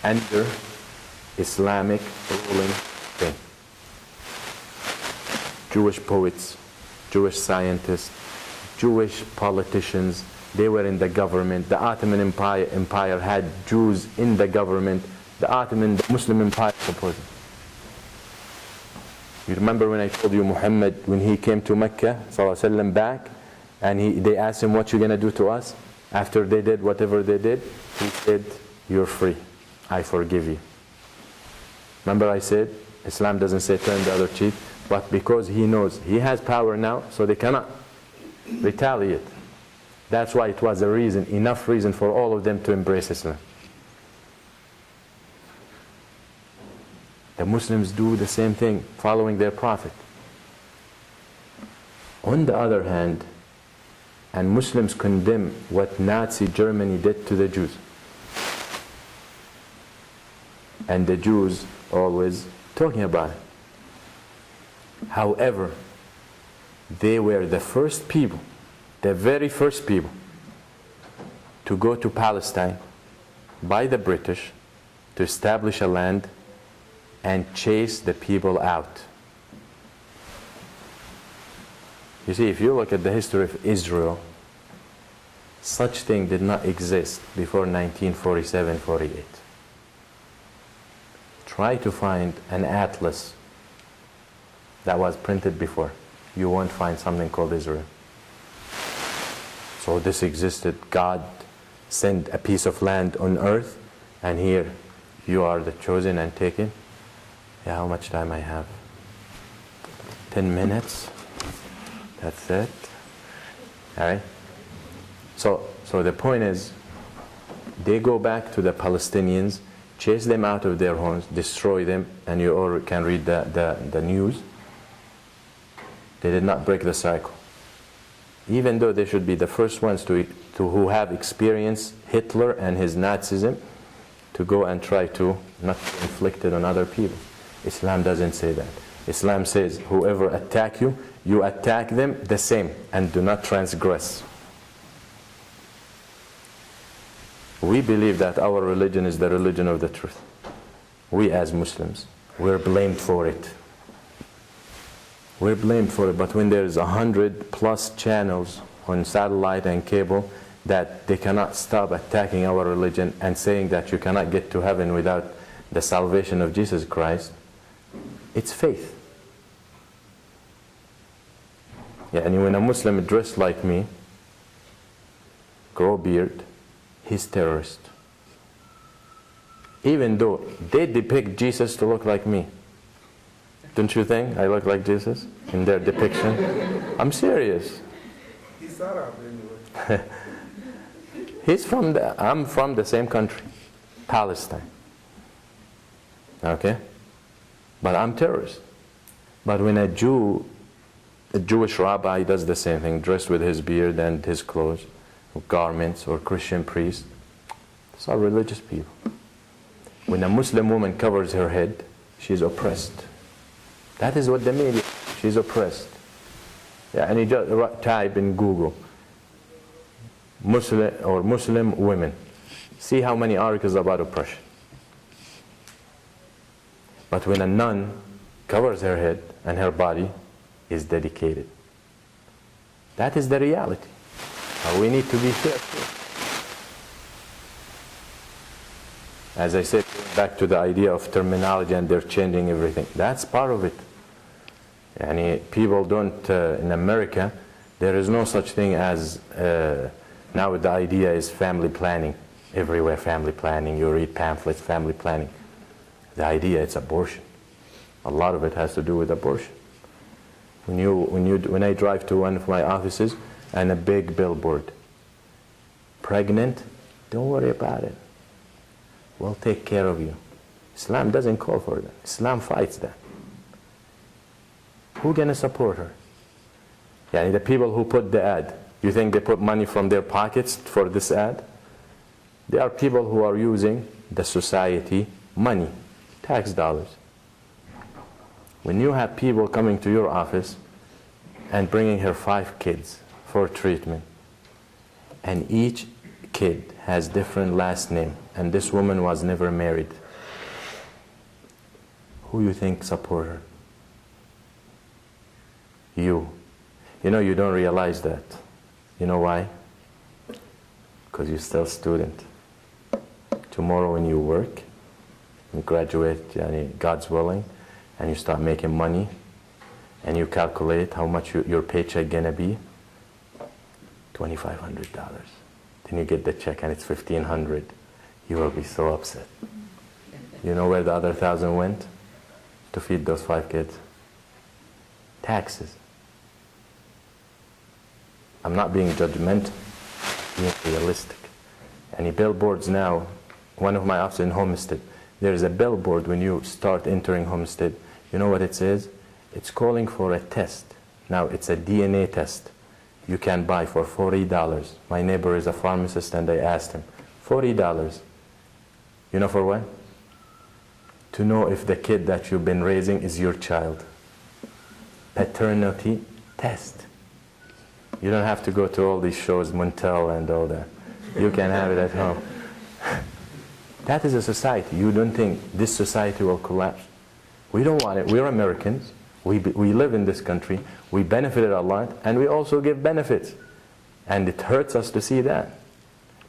under Islamic ruling thing. Jewish poets, Jewish scientists, Jewish politicians, they were in the government. The Ottoman Empire had Jews in the government. The Muslim Empire supported. You remember when I told you Muhammad, when he came to Mecca, ﷺ, back, and they asked him, what you going to do to us? After they did whatever they did, he said, you're free. I forgive you. Remember I said, Islam doesn't say turn the other cheek, but because he knows he has power now, so they cannot retaliate. That's why it was a reason, enough reason for all of them to embrace Islam. The Muslims do the same thing, following their Prophet. On the other hand, and Muslims condemn what Nazi Germany did to the Jews. And the Jews always talking about it. However, they were the first people, the very first people, to go to Palestine by the British to establish a land and chase the people out. You see, if you look at the history of Israel, such thing did not exist before 1947-48. Try to find an atlas that was printed before. You won't find something called Israel. So this existed. God sent a piece of land on earth, and here you are the chosen and taken. Yeah, how much time I have? 10 minutes. That's it. All right. So the point is, they go back to the Palestinians, chase them out of their homes, destroy them, and you all can read the news. They did not break the cycle. Even though they should be the first ones to who have experienced Hitler and his Nazism, to go and try to not inflict it on other people. Islam doesn't say that. Islam says, whoever attack you, you attack them the same, and do not transgress. We believe that our religion is the religion of the truth. We as Muslims, we're blamed for it. We're blamed for it, but when there's 100+ channels on satellite and cable that they cannot stop attacking our religion and saying that you cannot get to heaven without the salvation of Jesus Christ, it's faith. Yeah, and when a Muslim dressed like me, grow beard, he's terrorist. Even though they depict Jesus to look like me. Don't you think I look like Jesus in their depiction? I'm serious. He's Arab anyway. I'm from the same country, Palestine. Okay? But I'm terrorist. But when a Jewish rabbi does the same thing, dressed with his beard and his clothes, or garments, or Christian priest, these are religious people. When a Muslim woman covers her head, she's oppressed. That is what the media, she's oppressed. Yeah, and you just type in Google, Muslim women. See how many articles about oppression. But when a nun covers her head and her body is dedicated, that is the reality. We need to be careful. As I said, back to the idea of terminology, and they're changing everything. That's part of it. And people don't, in America, there is no such thing as, now the idea is family planning. Everywhere family planning, you read pamphlets, family planning. The idea is abortion. A lot of it has to do with abortion. When I drive to one of my offices and a big billboard, pregnant, don't worry about it. We'll take care of you. Islam doesn't call for that. Islam fights that. Who's going to support her? Yeah, the people who put the ad, you think they put money from their pockets for this ad? They are people who are using the society money, tax dollars. When you have people coming to your office and bringing her 5 kids for treatment, and each kid has different last name, and this woman was never married, who you think support her? You. You know, you don't realize that. You know why? Because you're still a student. Tomorrow when you work, you graduate, God's willing, and you start making money, and you calculate how much your paycheck gonna be, $2,500. Then you get the check and it's $1,500. You will be so upset. You know where the other 1,000 went? To feed those 5 kids. Taxes. I'm not being judgmental, being realistic. Any billboards now, one of my offices in Homestead, there's a billboard when you start entering Homestead. You know what it says? It's calling for a test. Now it's a DNA test. You can buy for $40. My neighbor is a pharmacist and I asked him, $40. You know for what? To know if the kid that you've been raising is your child. Paternity test. You don't have to go to all these shows, Montel and all that. You can have it at home. That is a society. You don't think this society will collapse? We don't want it. We're Americans. We live in this country. We benefited a lot, and we also give benefits. And it hurts us to see that.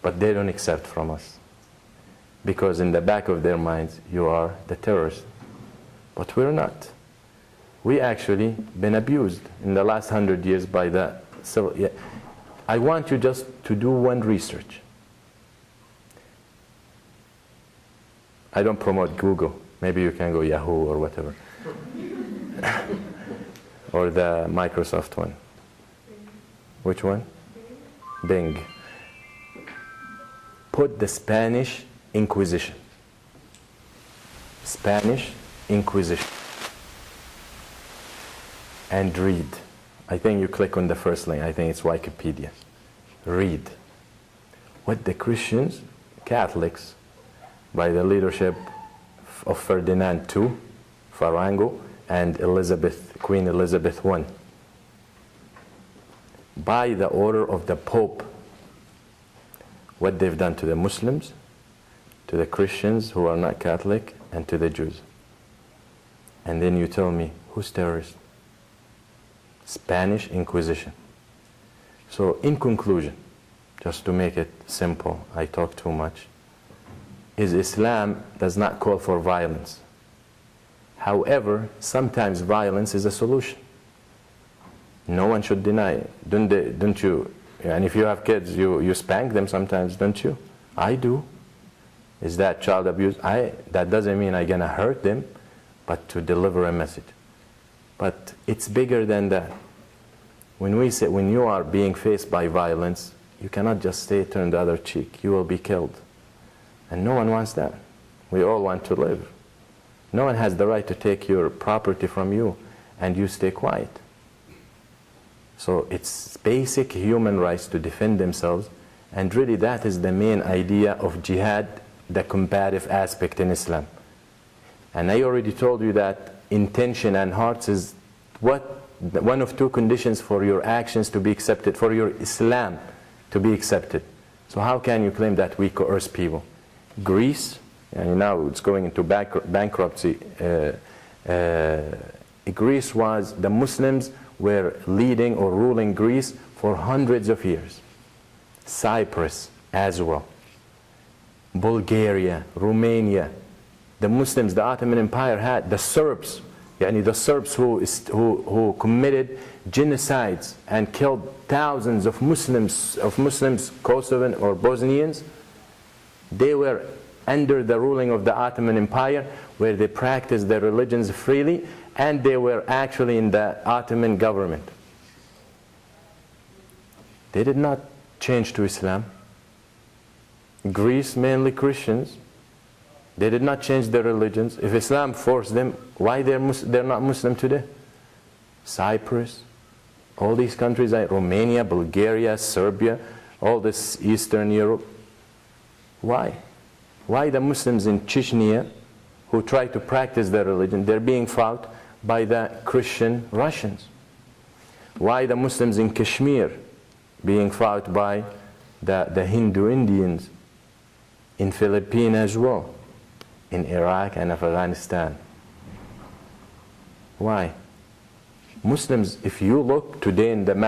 But they don't accept from us. Because in the back of their minds, you are the terrorist. But we're not. We actually been abused in the last 100 years by that. So yeah, I want you just to do one research. I don't promote Google. Maybe you can go Yahoo or whatever. Or the Microsoft one. Which one? Bing. Put the Spanish Inquisition. Spanish Inquisition. And read. I think you click on the first link. I think it's Wikipedia. Read what the Christians, Catholics, by the leadership of Ferdinand II, Farango, and Queen Elizabeth I, by the order of the Pope, what they've done to the Muslims, to the Christians who are not Catholic, and to the Jews. And then you tell me, who's terrorist? Spanish Inquisition. So in conclusion, just to make it simple, I talk too much, is Islam does not call for violence. However, sometimes violence is a solution. No one should deny it. Don't you? And if you have kids, you spank them sometimes, don't you? I do. Is that child abuse? That doesn't mean I'm gonna hurt them, but to deliver a message. But it's bigger than that. When we say, when you are being faced by violence, you cannot just stay turn the other cheek. You will be killed. And no one wants that. We all want to live. No one has the right to take your property from you and you stay quiet. So it's basic human rights to defend themselves, and really that is the main idea of jihad, the combative aspect in Islam. And I already told you that intention and hearts is one of 2 conditions for your actions to be accepted, for your Islam to be accepted. So how can you claim that we coerce people? Greece, and now it's going into bankruptcy. Greece was, the Muslims were leading or ruling Greece for hundreds of years. Cyprus as well. Bulgaria, Romania. The Muslims, the Ottoman Empire had, the Serbs, the Serbs who committed genocides and killed thousands of Muslims, Kosovan or Bosnians, they were under the ruling of the Ottoman Empire, where they practiced their religions freely, and they were actually in the Ottoman government. They did not change to Islam. Greece, mainly Christians. They did not change their religions. If Islam forced them, why they're not Muslim today? Cyprus, all these countries, like Romania, Bulgaria, Serbia, all this Eastern Europe. Why? Why the Muslims in Chechnya, who try to practice their religion, they're being fought by the Christian Russians? Why the Muslims in Kashmir being fought by the Hindu Indians? in Philippines as well, in Iraq and Afghanistan. Why? Muslims, if you look today in the map,